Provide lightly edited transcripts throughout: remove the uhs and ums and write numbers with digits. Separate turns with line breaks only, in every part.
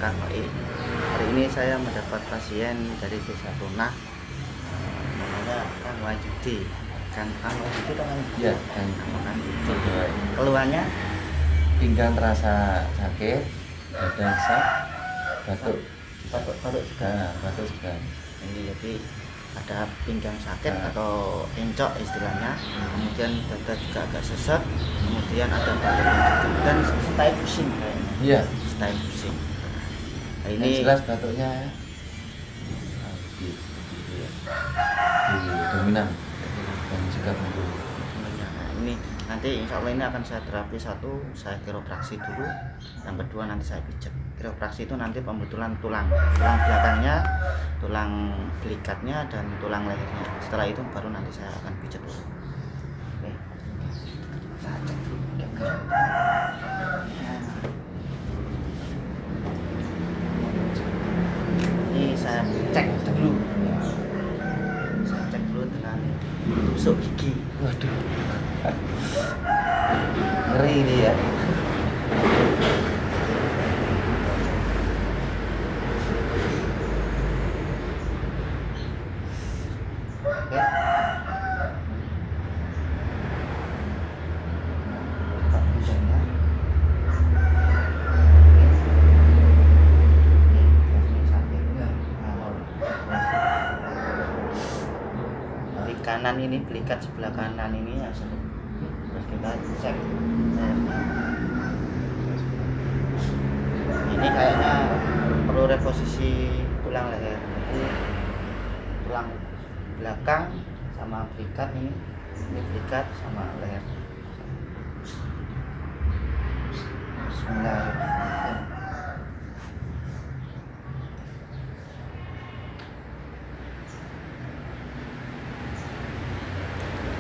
KKI. Hari ini saya mendapat pasien dari Desa Tunah, namanya Kang Wahyudi. Kang Wahyudi kan?
Iya, Kang
Wahyudi. Keluhannya
pinggang terasa sakit, badan sesak, batuk juga.
Ini jadi ada pinggang sakit atau encok istilahnya, kemudian dada juga agak sesek, kemudian ada batuk dan stay pusing kayaknya.
Iya,
Stay pusing. Nah,
ini
ini
jelas batuknya di dominan dan juga bumbu.
nah, ini nanti insya Allah ini akan saya terapi. Satu, saya kiropraksi dulu. Yang kedua nanti saya pijat. Kiropraksi itu nanti pembetulan tulang belakangnya, tulang belikatnya, dan tulang lehernya. Setelah itu baru nanti saya akan pijat dulu. Oke, saya cek dulu. Ini saya cek dulu. Saya cek dulu dengan tusuk gigi.
Waduh, ngeri ini ya.
Oke. Kanan ini, belikat sebelah kanan ini ya, terus kita cek ini kayaknya perlu reposisi tulang leher. Jadi tulang belakang sama belikat ini belikat sama leher. Bismillahirrahmanirrahim.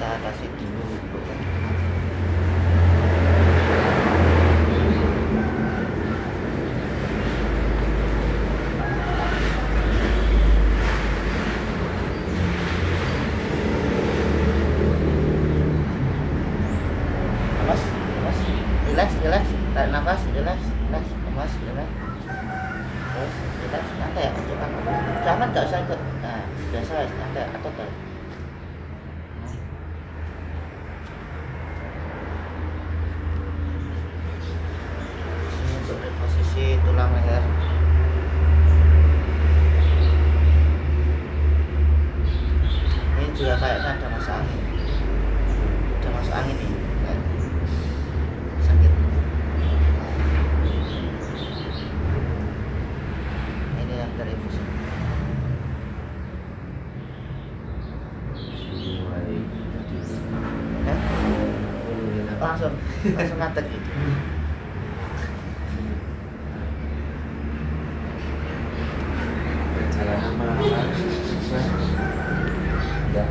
Kita kasih dulu relax, tarik nafas, relax, lemas, relax, terus relax, santai ya, jangan nggak usah ikut, nah biasa santai atau tarik. Ini untuk reposisi tulang leher. Ini juga kayaknya ada masuk angin nih. Sakit. Ini yang terefus. Langsung ngadeg gitu.
Perjalanan malam ya.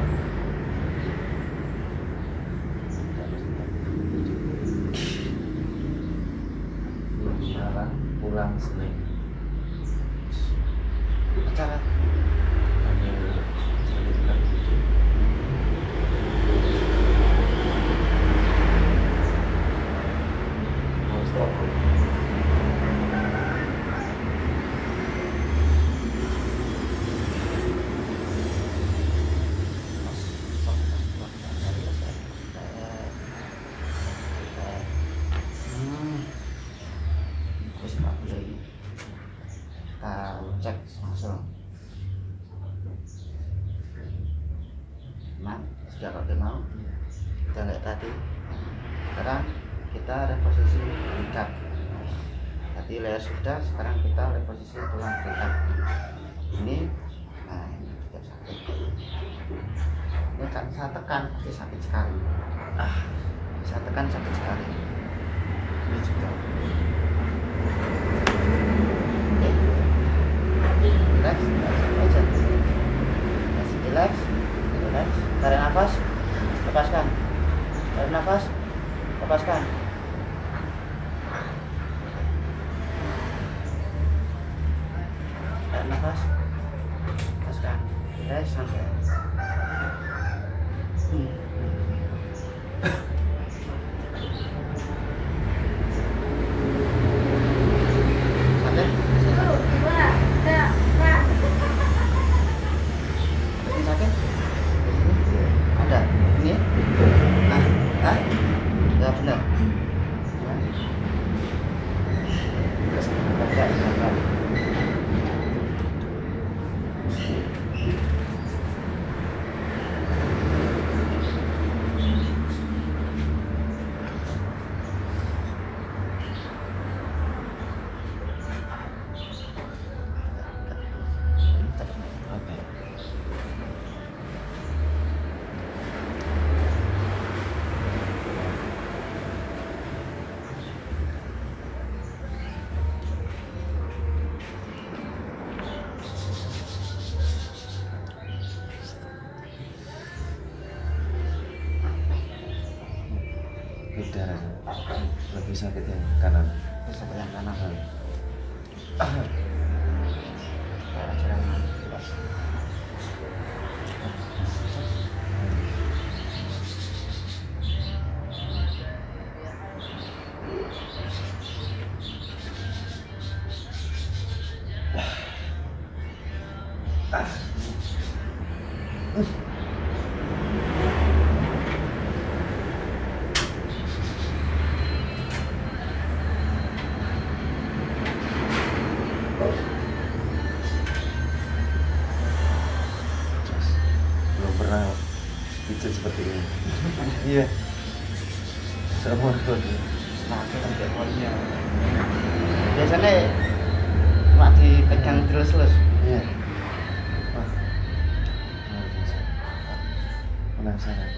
Malam pulang Senin.
Acara cek langsung. Nah, sudah pakai mau kita lihat tadi. Sekarang kita reposisi belikat. Tadi leher sudah, sekarang kita reposisi tulang belikat. Ini, nah ini tidak sakit. Ini kan saya tekan pasti sakit sekali. Saya tekan sakit sekali. Ini juga. Relax aja. Relax. Tarik nafas, lepaskan. Tarik nafas, lepaskan. Tarik nafas, lepaskan. Relax santai. Sakit?
beda rasanya. Lebih sakit yang kanan.
Bisa yang kanan.
Ah.
Kayak jalan jelas.
Belum pernah pijat seperti ini. Iya. Seumur hidup.
Sakit sampai ekornya. Biasanya cuma dipegang terus.
Iya. Wah. Luar biasa. Penasaran.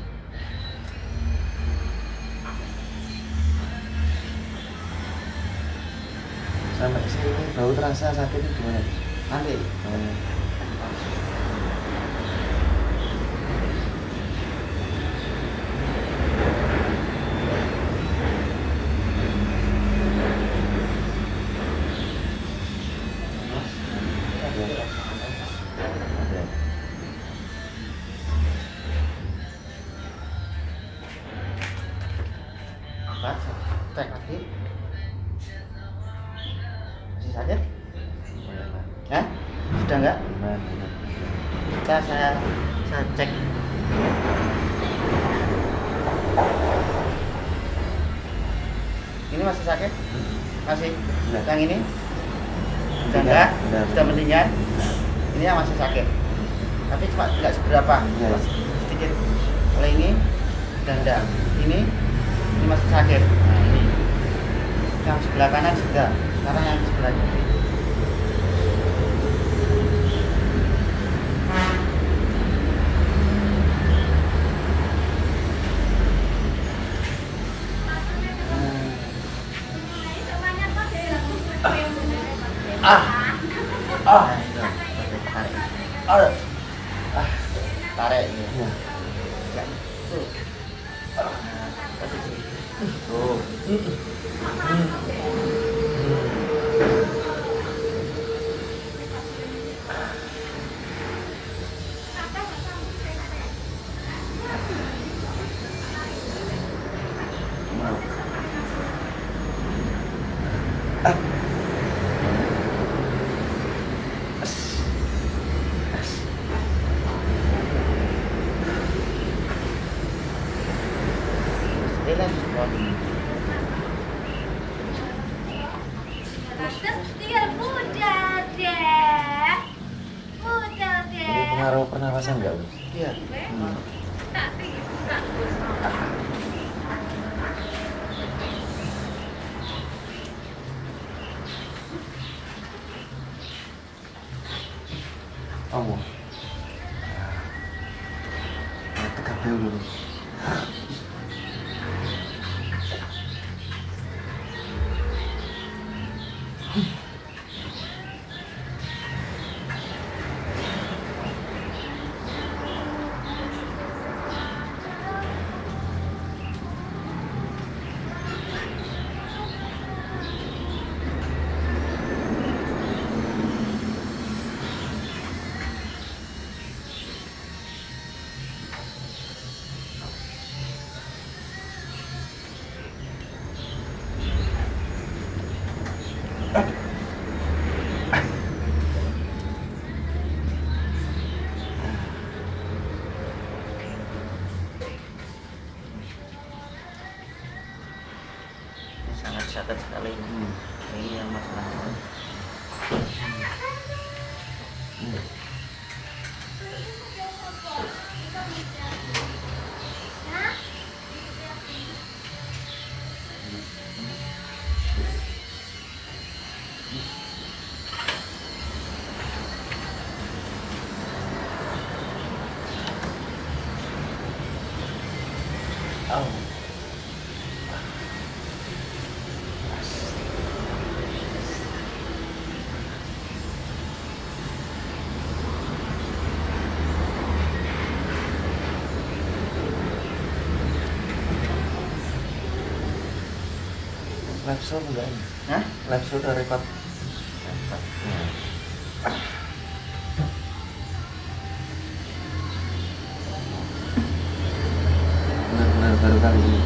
Sampai sini bau terasa sakitnya gimana?
Nanti
Oh. Ada.
Pas, cek lagi. Masih sakit? Ya? Sudah enggak? Saya cek. Ini masih sakit? Masih?
Sudah.
Yang ini? Sudah
Mendingan.
enggak?
Sudah.
Sudah mendingan? Ini yang masih sakit. Tapi cuma enggak seberapa.
Iya.
Sedikit. Kalau ini sudah enggak. Ini masih sakit. Nah, ini. Yang sebelah kanan sudah. Sekarang yang sebelah kiri. Nah, itu. Tarik. Tarik ini.
Iya.
Ya, tuh. Nah, posisi. Tuh. Relax.
Ini pengaruh pernapasan nggak, Bu?
Iya.
Kamu. Tegak dulu.
Ini sangat sakit sekali ini. Ini yang masalahnya.
Oh. live show enggak ini?
Hah?
Live show atau record? Benar-benar baru kali ini.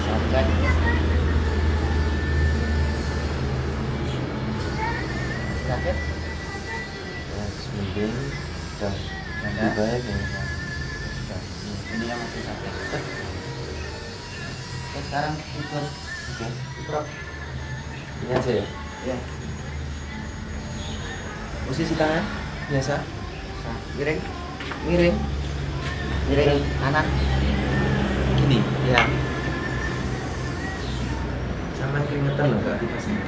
Soundcheck. Sakit?
Mending sudah lebih
Ya.
baik ya.
Sudah. Ini yang masih sakit. Oke, sekarang ukur.
Oke,
Ukur.
ini aja ya.
Ya.
Posisi tangan biasa.
Miring. Miring. Miring kanan.
Gini,
Ya.
sama keringetan loh Kak di pas ini.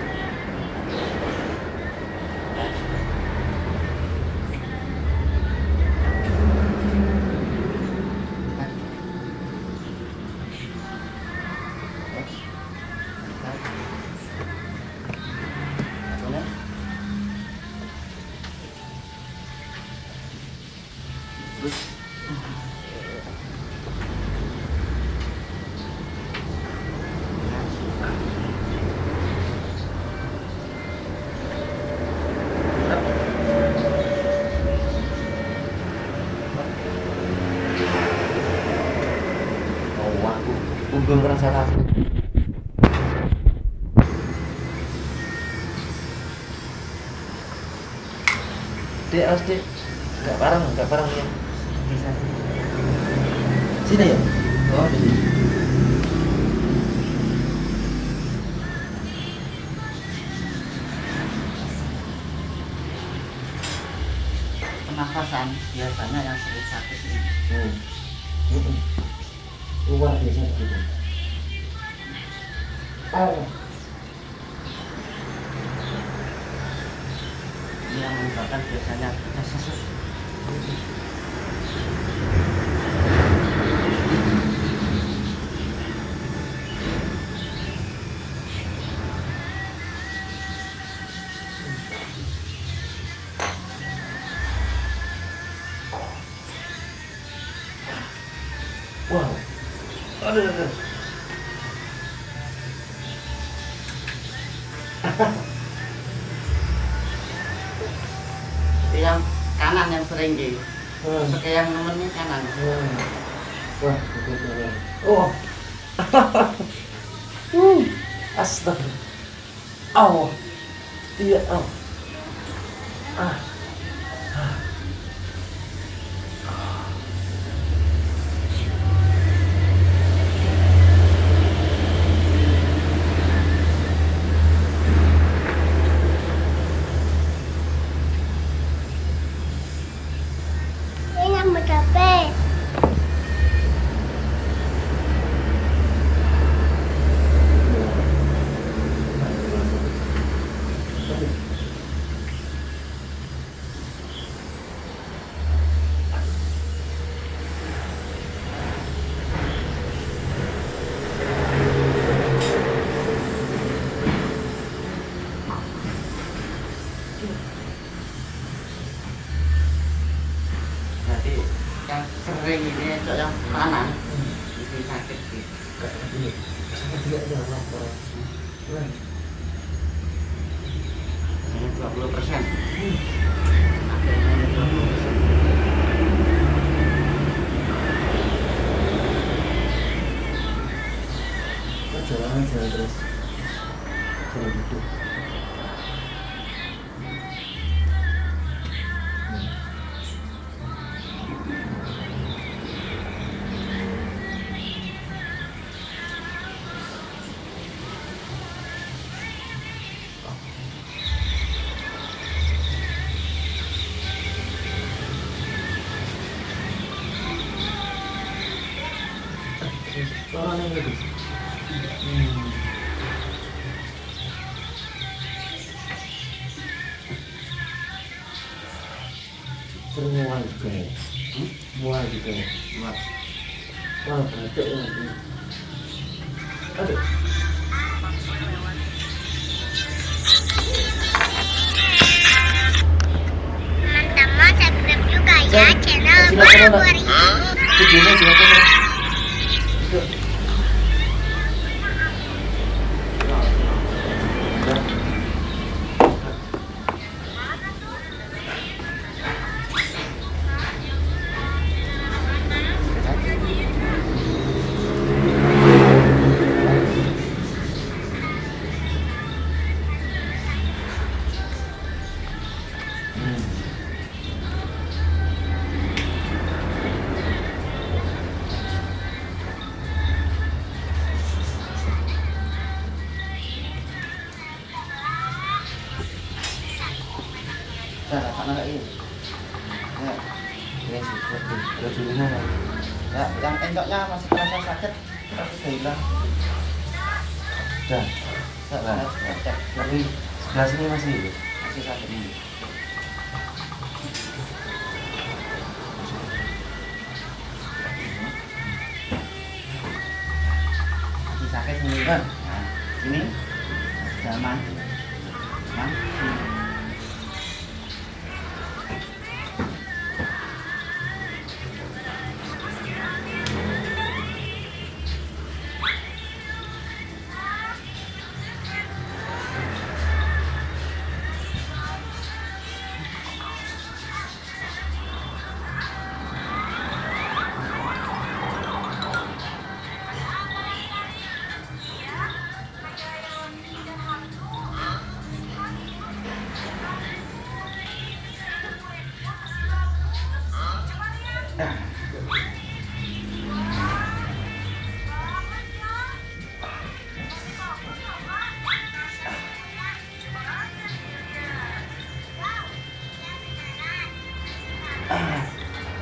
Terus
Oh, aku punggung merasa takut. Dek, awas dek. Gak parang ya.
bisa.
Sini ya. Oh, di sini.
Pernafasan biasanya yang sering sakit ini.
Luar biasa begitu.
Ini yang menyebabkan biasanya pecah sesak.
Wow. Aduh.
Yang kanan yang sering di.
Hmm.
Terus yang nemennya kanan.
Wah, betul. Oh. Astagfirullah. Allah. Iya, oh. Ah.
Yang berkape.
Berarti yang sering ini cok yang kanan itu sakit gitu. Hanya 20%. Akhirnya 20%.
Jalan terus. Jalan gitu. Orang yang gitu. Sering ngomong juga ya. Mual gitu ya.
Muat.
Wah, batuk ya. Aduh.
Teman-teman subscribe juga ya channel
silakan, Mbak.
Barbari.
Videonya silakan. Yuk.
Nah, sana lagi. Ya,
Ya, dulunya ya.
ya, yang endoknya masih terasa sakit, tapi sudah hilang.
Dah.
Saya cek
Tapi sebelah sini masih.
masih sakit ini. Masih sakit ini.
Nah.
Nah, ini zaman,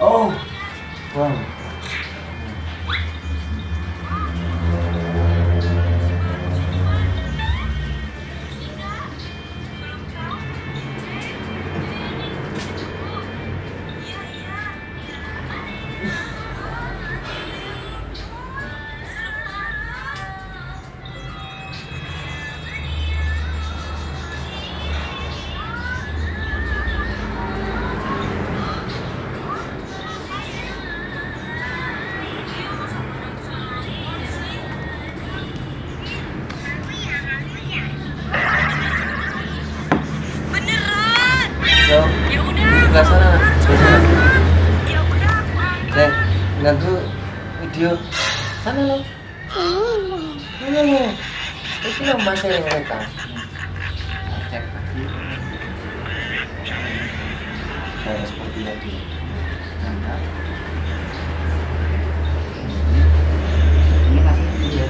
Oh. Wow. Jauh. Sebelah sana. Sebelah sana. Deh, ganggu video. Sana lo. Mana lo? Itu lo masih yang mereka.
cek lagi. Kayak seperti tadi. Nah, ini masih kecil ya.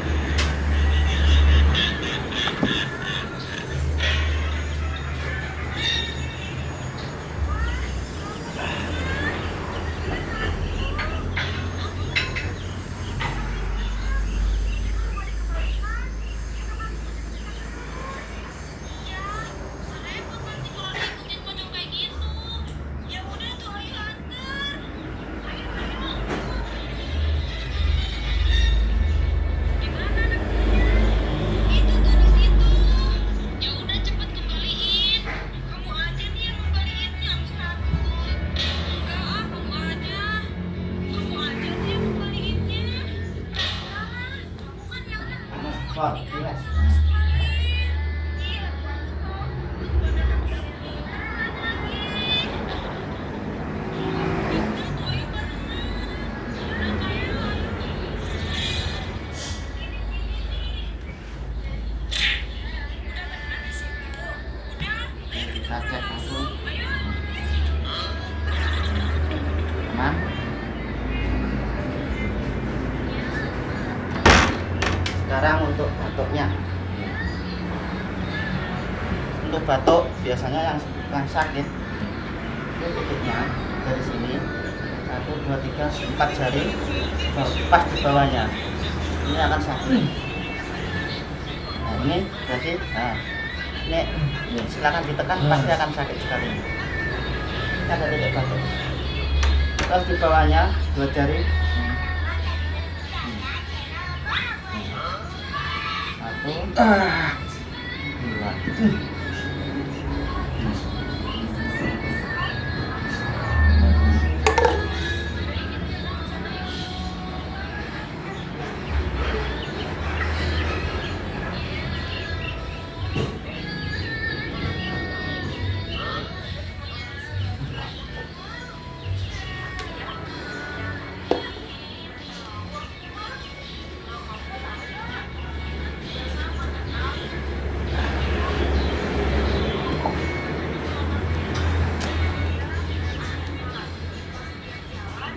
Wah, jelas. Kita cek langsung. Aman. Sekarang untuk batuknya. Untuk batuk biasanya yang sakit itu titiknya dari sini 1, 2, 3, 4 jari pas di bawahnya ini akan sakit. Nah, ini berarti ini silakan ditekan, pasti akan sakit sekali. Ini ada titik batuk. terus di bawahnya 2 jari. 1, 2.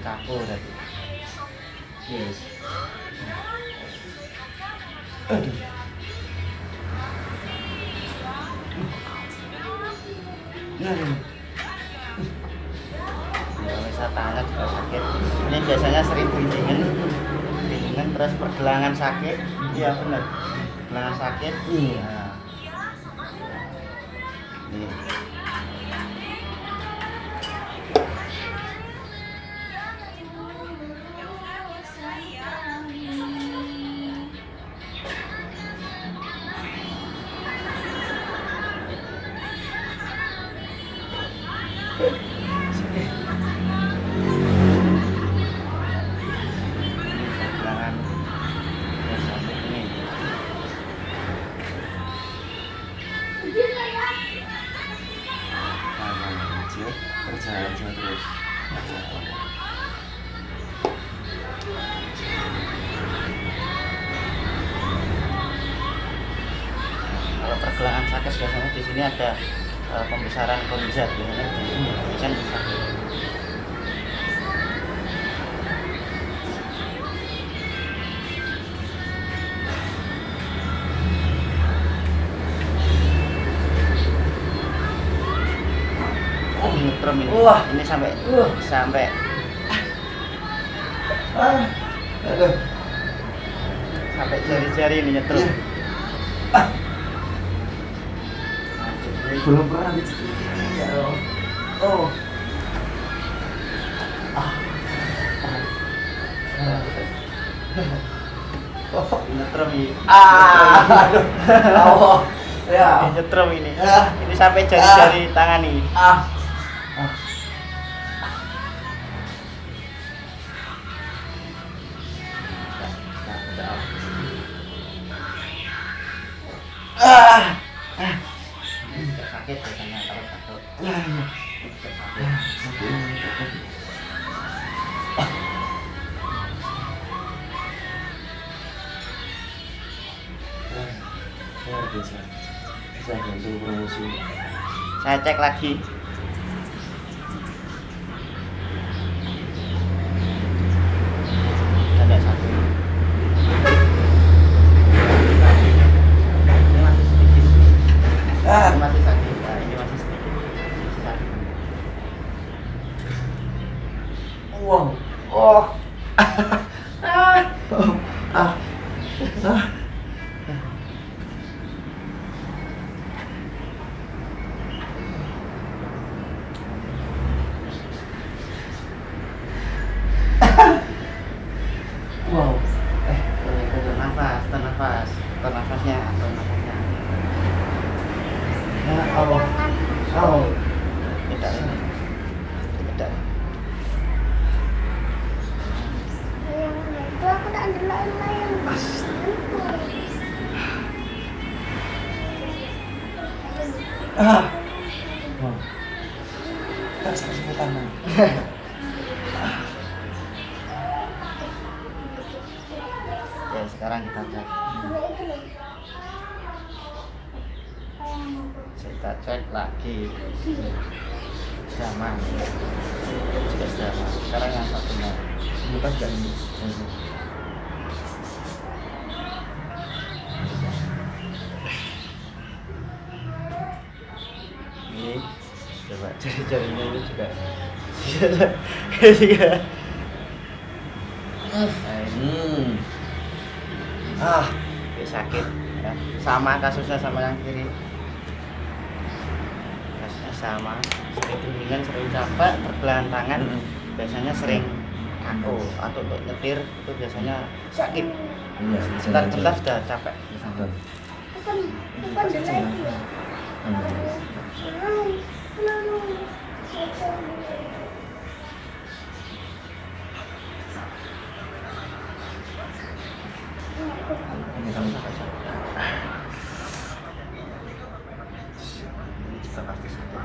Kaku tadi. Yes. Aduh. Ya, bisa tangan juga sakit. Ini biasanya sering dingin terus pergelangan sakit. Iya benar. Pergelangan sakit. Iya. Ini. Pergelangan sakit ini.
Kecil, percaya aja terus.
Kalau pergelangan sakit biasanya di sini ada pembesaran konjat biasanya kan bisa. Oh, nyetrum ini.
Wah.
Ini sampai
Aduh.
sampai jari-jari ini nyetrum.
Belum pernah ya Allah. Oh.
Nyetrum ini.
Aduh. Oh. Ya.
Nyetrum ini.
Ah.
Ini sampai jari-jari tangan nih. Sakit biasanya kalau batuk.
Luar biasa. Bisa bantu promosi.
Saya cek lagi. Ada satu. Ini masih sedikit. Ini masih sakit. Nah, ini masih sedikit. Masih sakit.
Wow. Oh. Wow.
Atur nafasnya.
Ya Allah. Oh.
Tidak ini. Tidak.
Itu aku tak ada lain-lain.
Wow. Tak sakit tangan.
Ya, sekarang kita cek. Kita cek lagi. Sama. Juga sama. Sekarang yang satunya.
Bukan gak ini.
Ini coba jari-jarinya ini juga. Juga. Ini sakit ya. Sama kasusnya sama yang kiri. Kasusnya sama, sering bimbingan, sering capek, pergelangan tangan. biasanya sering kaku atau untuk nyetir itu biasanya sakit.
Iya,
Sebentar sudah capek.
Betul.
Ini juga pasti sakit.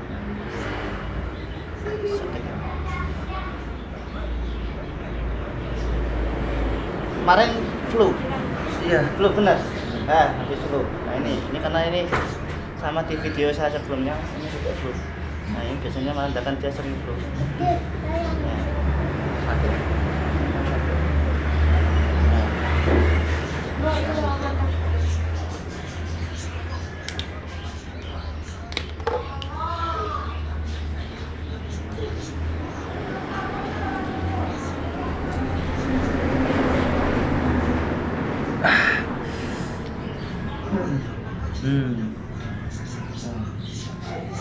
Sakit ya. Kemarin flu.
Iya.
Flu benar. Nah, habis flu. Nah ini karena ini sama di video saya sebelumnya ini juga flu. Nah ini biasanya menandakan dia sering flu. Nah, sakit.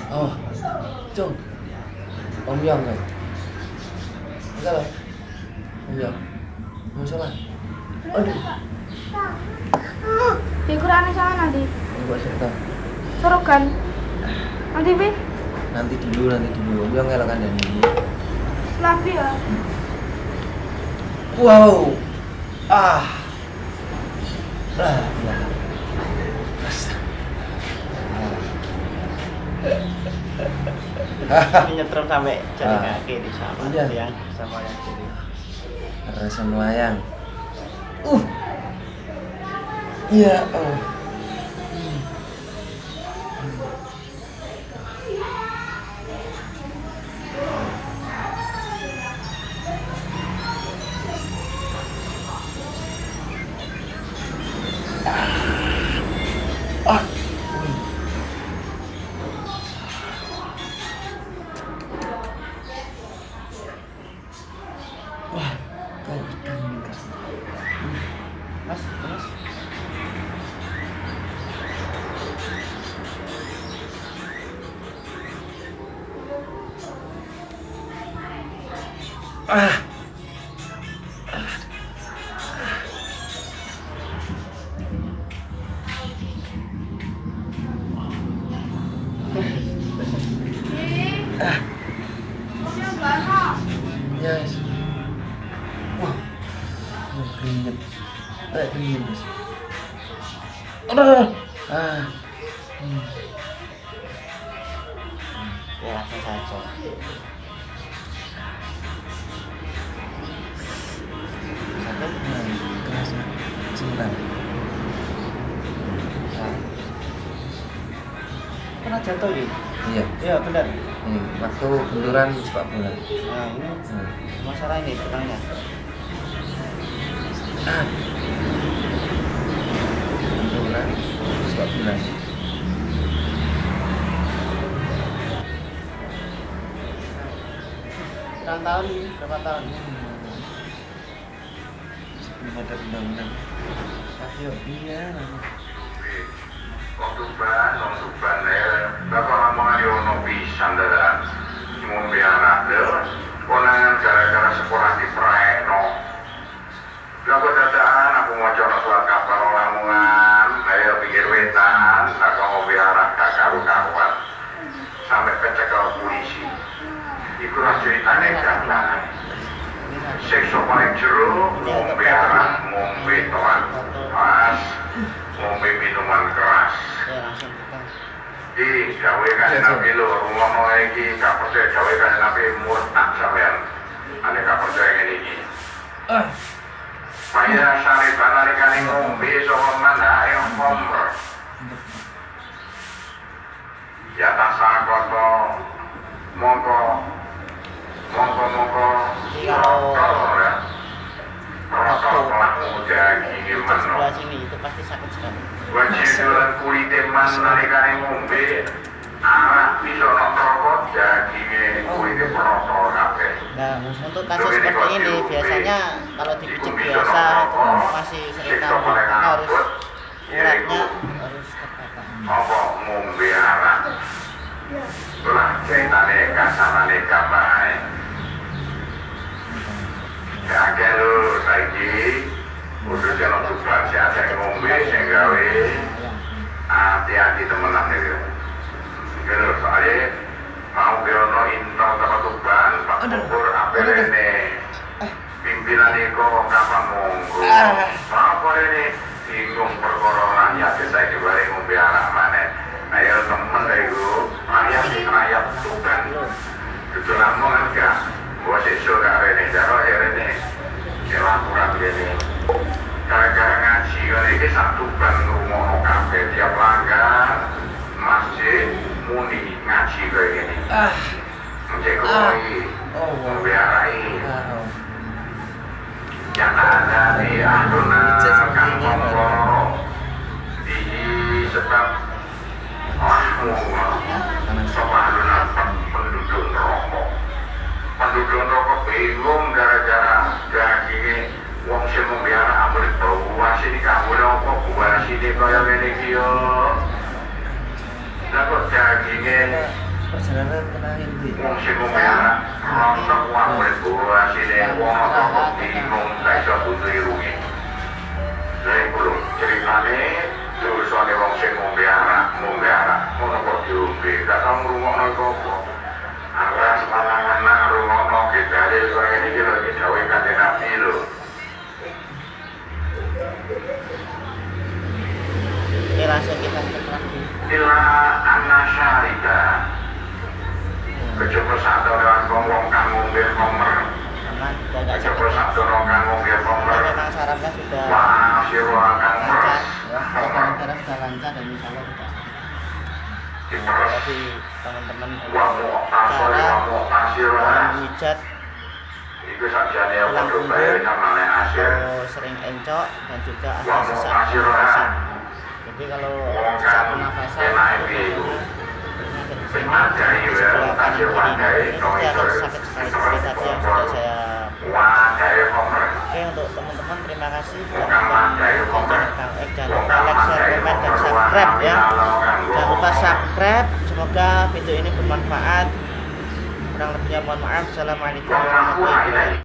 Oh, Cung. Om Yong kan? Enggak lah. Om Yong. Mau sholat? Aduh.
Di Quran sama nanti.
Enggak serta.
Sorokan. Nanti Bi.
Nanti dulu. Om Yong ngelakkan dan ini.
Lapi ya.
Wow. Ah. Ya.
Ini nyetrum sampai jari kaki di sama
Iya.
yang sama yang kiri.
Rasa melayang. Iya. Oh. Ah. Wah, kau ikan ini.
Mas, terus
Ah. Yes. Wah. Keringet. Keringet, Mas. Aduh. Ah.
ya langsung saja. Sakit?
Kerasa. Sebentar.
Nah. Pernah jatuh ya?
Iya.
Iya benar.
Ini waktu benturan sepak bola.
Nah ini masalah ini kurangnya.
Ah. Benturan sepak bola.
Berapa tahun ini? Berapa tahun?
Sebelum ada undang-undang.
Rasio.
Iya.
Wong Tuban ya, bapak ngomong yo no pisan dadan. Ngombe anak lho, konangan gara-gara sekolah dipraekno. Lah kok dadakan aku maca surat kabar Lamongan, ayo pinggir wetan, aku ngombe anak gak karu-karuan. Sampai kecekel polisi. Iku ra ceritane gampang. Sekso paling jero, ngombe anak, ngombe toan. Pas ngombe minuman keras.
Ya langsung kita.
Iki gawe kanjeng Nabi lho, rumah iki gak percaya gawe kanjeng Nabi murtad sampean. Ane gak percaya ngene iki. Saya sare banalikane ngombe saka mandake komr. Ya tasakoto mongko ya. Rasa pelaku daging
Di
mano.
sebelah sini itu pasti sakit sekali.
Wajidulan kulite mas nalikane ngombe arak bisa notrokot dagingnya kulite protol kabeh.
Nah, untuk kasus seperti ini biasanya kalau dipijit biasa itu masih sering tambah harus uratnya harus terpapar.
Apa ngombe arak lah ceritane kasarane kabae Kakek lu saiki kudu jeneng tuban sing ngombe sing gawe hati-hati temenan iki. Iki lho soalnya mau ono intro sama tuban Pak Bubur apelene pimpinan iku kapan monggo. Apa ini bingung perkara rakyat saya dibalik ngombe anak maneh. Ayo temen iku rakyat tuban. Itu lamongan gak? Gua sesuk gak rene jaro rene. Laporan ini gara-gara ngaji kan ini satu ban rumono kabeh tiap langgar masjid muni ngaji kayak gini mencekoi membiarai yang ada di adunan kang mongko di sebab sebab adunan penduduk bingung gara-gara dagingnya wong sing membiara ambil bawa sini kamu nopo buah sini kaya ngene iki yo. Lah kok dagingnya
perjalanan kenangin di
wong sing membiara rontok ambil buah sini wong kok bingung gak iso butuh irungi. Lha kulo ceritane dosane wong sing membiara ngono kok diombe gak tau ngrungokno iku apa. Aras malangan nang rungokno ki dalil kaya ngene iki lho iki dawuhe Kanjeng Nabi lho.
Ini langsung kita cek lagi.
Ila anasyarida kejaba satu lewat wong kang ngombe komer
Karena kita nggak
kejaba satu wong kang ngombe komer
memang sarafnya sudah
wah sira kang
lancar,
meres
ya, cara sudah lancar dan misalnya tidak sakit.
dimeres
Jadi teman-teman
wa mu'tasir
cara
wa mu'tasir
memijat
iku sakjane
tulang
padha
punggung
bae samane asir
atau sering encok dan juga
wa
ada sesak
mu'tasir
pernafasan. Jadi kalau
wong
sesak
kang
pernafasan
enak
itu
iku
biasanya
sing madai
di
wae
sebelah kanan
asir
kiri.
wadai
Ini pasti akan sakit sekali seperti tadi yang sudah saya.
wadai komer
Oke, untuk teman-teman terima kasih
wong
sudah
kang
menonton
madai komer
channel Kang Ek. Jangan
wong
lupa
kang
like, share,
madai
komen, dan
komer
subscribe ya.
Jangan
Jangan lupa subscribe. Semoga video ini bermanfaat. Kurang lebihnya mohon maaf. Assalamualaikum warahmatullahi wabarakatuh.